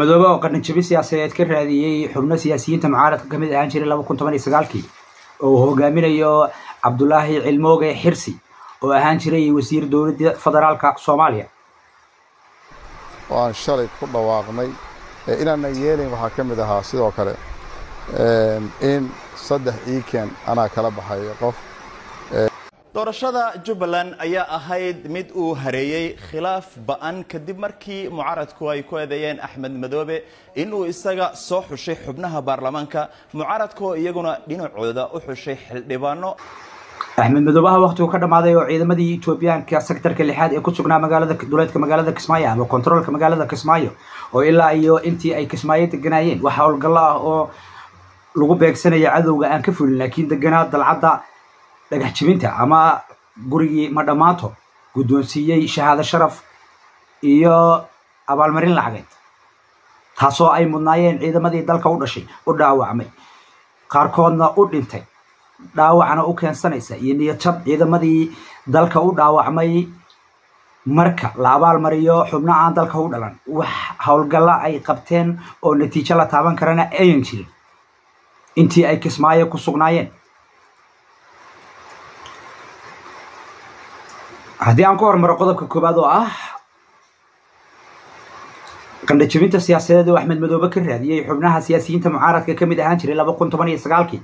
مدوبة وقرن جبي سياسيات كراديي حبنا سياسيين تمعارض كميد ahaan jiray 2019 oo hogaaminayo Cabdullaahi Cilmooge Xirsi oo ahaan jiray wasiir dawladda federaalka Soomaaliya waan shalay ku dhawaaqnay inaan yeelin waxa kamid ahaa sidoo kale in saddex iikan ana kala baxay qof doorashada Jubbaland ayaa ahayd mid uu hareeyay khilaaf ba'an kadib markii mucaaradku ay ku eedeeyeen Axmed Madoobe inuu isaga soo xushay xubnaha baarlamaanka mucaaradku iyaguna dhinacooda u xushay xildhibaano Axmed Madoobe waqtigu ka dhamaaday oo ciidamadii Itoobiyaanka sektarka lixaad ee ku sugnaa magaalada duleedka magaalada Kismaayo ama kontrolka magaalada Kismaayo oo ilaa iyo intii ay Kismaayo deganayeen waxa howlgal ah oo lagu beegsanaya cadawga aan ka fulin laakiin deganaa dalcada dhagax jibinta ama gurigii ma dhamaato guddoonsiiyay shahaado sharaf iyo abaalmarin lacageed taasoo ay mudnaayeen ciidamadii dalka u dhashay u dhaawacmay qaarkoodna u dhintay dhaawacna u keensanaysa iyo niyad jab ciidamadii dalka u dhaawacmay marka la abaalmariyo xubno aan dalka u dhalan wax howlgalla ay qabteen oo natiijo la taaban karana ayan jirin intii ay Kismaayo ku sugnaayeen haddii aan ku hormaro qodobka koobaad oo ah qandajibinta siyaasadeed oo Axmed Madoobe ka raadiyay xubnaha siyaasiyiinta mucaaradka kamid ahaan jiray 2019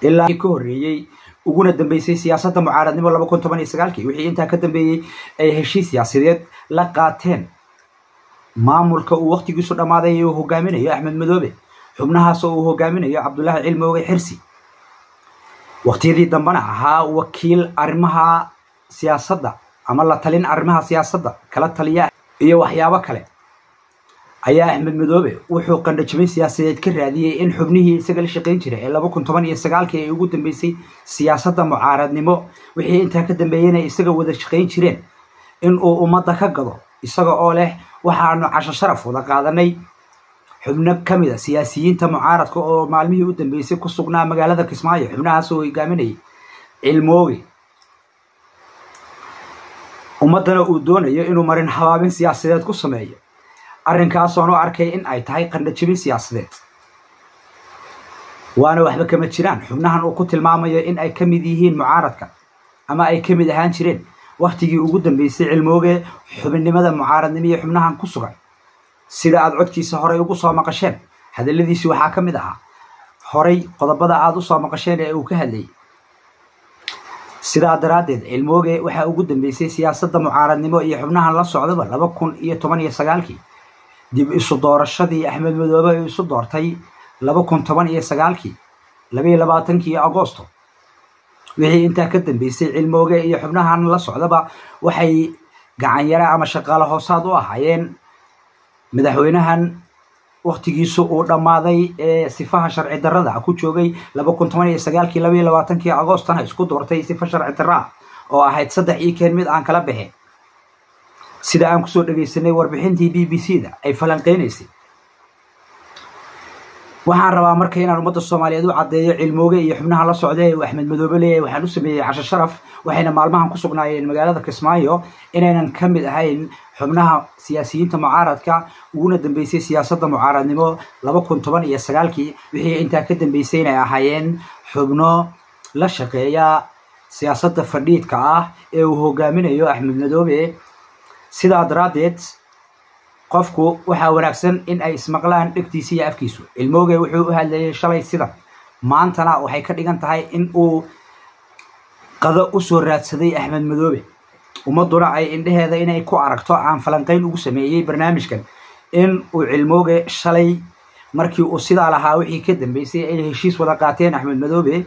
ilaa ka horeeyay uguna dambeysay siyaasadda mucaaradnimo 2019 wixii inta ka dambeeyay ay heshiis siyaasadeed la qaateen maamulka uu waqtigiisu dhamaaday oo hogaaminayo Axmed Madoobe xubnahaas oo hogaaminayo Cabdullaahi Cilmooge Xirsi waqtiyadii dambana ahaa wakiil arrimaha siyaasadda ama la talin arrimaha siyaasadda kala taliya iyo waxyaabo kale ayaa Axmed Madoobe wuxuu qandajibin siyaasadeed ka raadiyay in xubnihii isaga la shaqeyn jiray ee 2019 ay ugu dambeysay siyaasadda mucaaradnimo wixii inta ka dambeeyay isaga wada shaqeyn jireen in uu ummadda ka gado isaga oo leh waxaanu casho sharaf wada qaadanay xubno kamid ah siyaasiyiinta mucaaradka oo maalmihii u dambeysay ku sugnaa magaalada Kismaayo xubnahaas oo hogaaminayay Cilmooge ummadana uu doonayo inuu marin habaabin siyaasadeed ku sameeyo arrinkaas oo arkay in ay tahay qandajibin siyaasadeed waana waxba kama jiraan xubnahan uu ku tilmaamayo in ay kamid yihiin mucaaradka ama ay kamid ahaan jireen waqtigii ugu dambeysay Cilmooge xubinimada mucaaradnimo iyo xubnahan ku sugan sida aad codkiisa hore ugu soo maqasheen hadaladiisi waxa kamid ahaa horey qodobada aad u soo maqasheen ee uu ka hadlayay sida daraadeed Cilmooge waxa ugu dambeysay siyaasadda mucaaradnimo iyo xubnahan la socdaba 2019 dib isu doorashadii Axmed Madoobe ay isu doortay 2019 22 Agoosto wixii inta ka dambeysay Cilmooge iyo xubnahan la socdaba waxay gacan yara ama shaqaale hoosaad u ahaayeen madaxweynahan waqtigiisu uu dhamaaday ee sifaha sharci darrada ku joogay 2019 22 Agoostana isku doortay sifa sharci darra oo ahayd saddex iikan mid aan kala bixin sida aan ku soo dhageysanay warbixintii BBC-da ay falanqeynaysay waxaan rabaa markay inaan ummadda Soomaaliyeed u cadeeyo Cilmooge iyo xubnaha la socday ee Axmed Madoobe leeyahay waxaan u sameeyay casho sharaf waxayna maalmahan ku sugnaayeen magaalada Kismaayo inaynan kamid ahayn xubnaha siyaasiyiinta mucaaradka uguna dambeysay siyaasadda mucaaradnimo 2019 wixii inta ka dambeysay inay ahaayeen xubno la shaqeeya siyaasadda fadhiidka ah ee uu hogaaminayo Axmed Madoobe sida daraadeed qofku waxa wanaagsan in ay ismaqlaan dhigtiisa iyo afkiisu Cilmooge wuxuu u hadlayay shalay sida maantana waxay ka dhigan tahay in uu qado u soo raadsaday Axmed Madoobe ummaduna ay indhaheeda inay ku aragto aan falanqeyn ugu sameeyay barnaamijkan in uu Cilmooge shalay markii uu sida lahaa wixii ka dambeysay ay heshiis wada qaateen Axmed Madoobe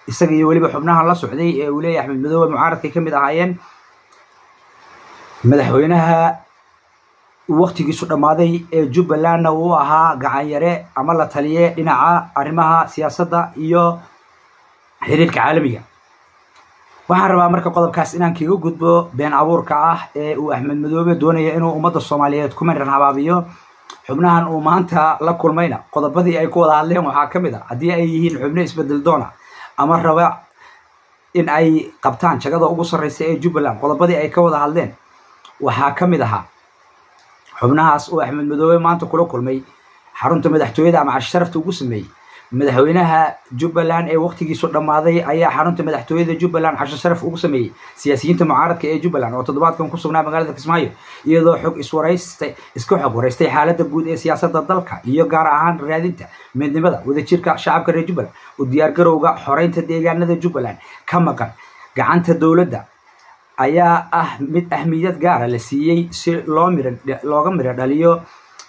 isaga iyo waliba xubnaha la socday ee uu leeyahay Axmed Madoobe mucaaradka kamid ahaayeen madaxweynaha waqtigiisu dhamaaday ee Jubbaland uu ahaa gacan yare ama la taliye dhinaca arrimaha siyaasadda iyo xiriirka caalamiga waxaan rabaa marka qodobkaas inaan kaga gudbo been abuurka ah ee uu Axmed Madoobe doonayo inuu ummadda Soomaaliyeed ku marin habaabiyo xubnahan uu maanta la kulmayna qodobadii ay ku wada hadleen waxa kamid ah hadii ay yihiin xubno isbedel doona ama raba in ay qabtaan jagada ugu sareysa ee Jubbaland qodobadii ay ka wada hadleen waxa kamid ahaa xubnahaas oo Axmed Madoobe maanta kula kulmay xarunta madaxtooyada ama casharafta ugu sameeyay madaxweynaha Jubbaland ee waqtigiisu dhamaaday ayaa xarunta madaxtooyada Jubbaland casho sharaf ugu sameeyay siyaasiyiinta mucaaradka ee Jubbaland oo toddobaadkan ku sugnaa magaalada Kismaayo iyadoo xog isku xog wareystay xaaladda guud ee siyaasadda dalka iyo gaar ahaan raadinta midnimada wadajirka shacabka reer Jubbaland oo diyaar garowga xoreynta deegaanada Jubbaland ka maqan gacanta dawladda ayaa mid ahmiyad gaar ah la siiyay si looga miro dhaliyo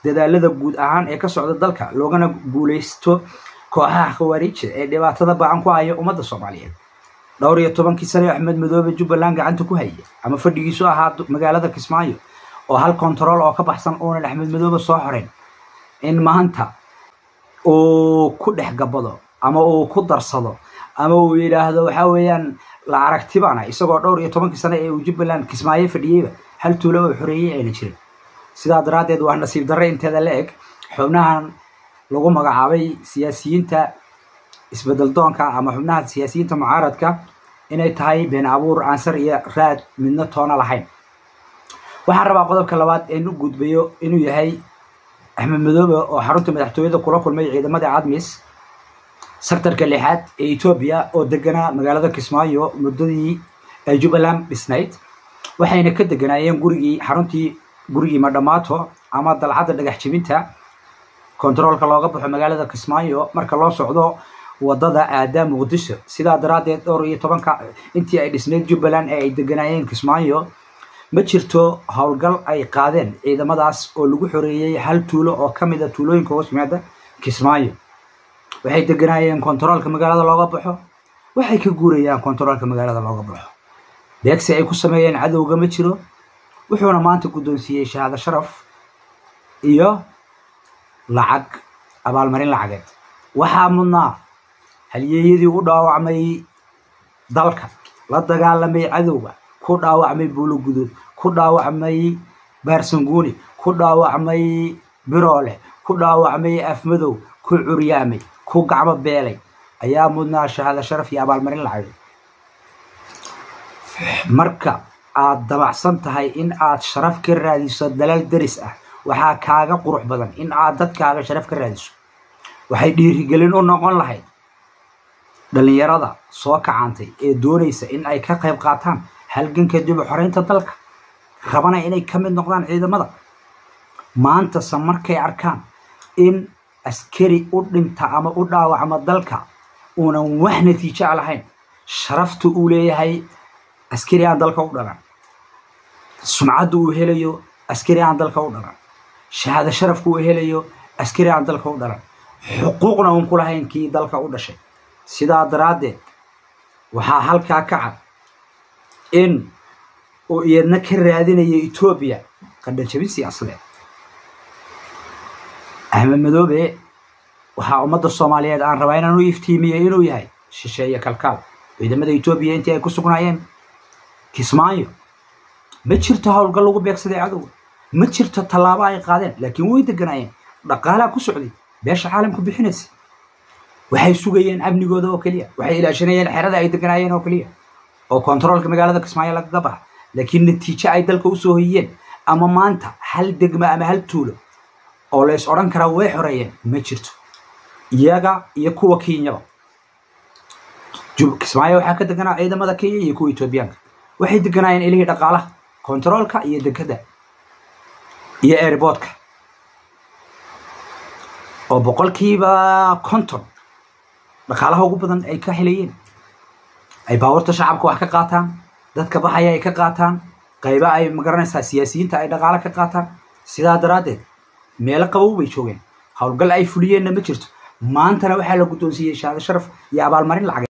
dadaalada guud ahaan ee ka socda dalka loogana guuleysto kooxaha khawaariijta ee dhibaatada ba'an ku haya ummadda Soomaaliyeed 12 sano Axmed Madoobe Jubbaland gacanta ku hayay ama fadhigiisu ahaa magaalada Kismaayo oo hal control oo ka baxsan oo Axmed Madoobe soo xoreyn in maanta oo ku dhex gabado ama oo ku darsado ama uu yiraahdo waxa weeyaan la aragtibana isagoo 12 sano ee Jubbaland Kismaayo fadhiyay hal tuulo oo xoreeyay ay jirin sidaa daraadeed waa nasiib darro inteeda la eg xubnahan lagu magacaabay siyaasiyiinta isbedel doonka ama xubnaha siyaasiyiinta mucaaradka inay tahay been abuur ansar iyo raad midna toona lahayn waxaan rabaa qodobka labaad ee u gudbayo inuu yahay Axmed Madoobe oo xarunta madaxtooyada kula kulmay ciidamada ADMIS sektarka 6aad ee Ethiopia oo deganaa magaalada Kismaayo muddadii ay Jubbaland dhisnayd waxayna ka deganaayeen gurigii Madhamaato ama dalcadda dhagax jibinta controlka looga baxo magaalada Kismaayo marka loo socdo wadada aada Muqdisho sidaa daraadeed 12 intii ay dhisnayd Jubbaland ay deganaayeen Kismaayo ma jirto hawlgal ay qaadeen ciidamadaas oo lagu xoreeyay hal tuulo oo kamid ah tuulooyinka hoos yimaada Kismaayo waxay deganaayeen controlka magaalada looga baxo waxay ka guurayaan controlka magaalada looga baxo deeqsi ay ku sameeyeen cadowga ma jiro wuxuuna maanta guddoonsiiyay shahaado sharaf iyo lacag abaalmarin lacageed waxaa mudnaa halyeeyadii u dhaawacmay dalka la dagaalamay cadowga ku dhaawacmay Buulugudud ku dhaawacmay Baarsanguuni ku dhaawacmay Biroole ku dhaawacmay Afmadow ku curyaamay ku gacmo beelay ayaa mudnaa shahaado sharaf iyo abaalmarin lacageed marka aad dabacsan tahay in aad sharaf ka raadiso dalal daris ah waxaa kaaga qurux badan in aad dadkaaga sharaf ka raadiso waxay dhiirigelin u noqon lahayd dhalinyarada soo kacantay ee doonaysa in ay ka qayb qaataan halganka dib u xoreynta dalka rabana inay ka mid noqdaan ciidamada maanta markay arkaan in askari u dhinta ama u dhaawacma dalka una wax natiijo lahayn sharaftu uu leeyahay askari aan dalka u dhalan sumcadu uu helayo askari aan dalka u dhalan shahaado sharafku uu helayo askari aan dalka u dhalan xuquuqna uu ku lahayn kii dalka u dhashay sidaa daraadeed waxaa halkaa ka cad in uu iyadna ka raadinayo Ethiopia qaddan jabin siyaasadeed Axmed Madoobe waxaa ummadda Soomaaliyeed aan rabaa inaan u iftiimiyo inuu yahay shisheeye kalkaal ciidamada Ethiopia intii ay ku sugnaayeen Kismaayo ma jirto hawlgal lagu beegsaday cadowga ma jirto tallaabo ay qaadeen laakiin way deganaayeen dhaqaalaha ku socday beesha caalamku bixinaysa waxay sugayeen amnigooda oo kaliya waxay ilaashanayeen xerada ay deganaayeen oo kaliya oo controlka magaalada Kismaayo laga baxay laakiin natiijo ay dalka u soo hoyeen ama maanta hal degma ama hal tuulo oo la is oran kara way xoreeyeen ma jirto iyaga iyo kuwa Kenya Kismaayo waxa ka deganaa ciidamada Kenya iyo kuwa Ethiopian waxay deganaayeen ilaahay dhaqaalaha controlka iyo dekada iyo airportka oo boqolkiiba 50 dhaqaalaha ugu badan ay ka helayeen ay baawarta shacabka wax ka qaataan dadka baxaya ay ka qaataan qayba ay magaranaysaa siyaasiyiinta ay dhaqaala ka qaataan sidaa daraadeed meel qabow bay joogeen hawlgal ay fuliyeen ma jirto maantana waxa la guddoonsiiyay shahaado sharaf iyo abaalmarin lacag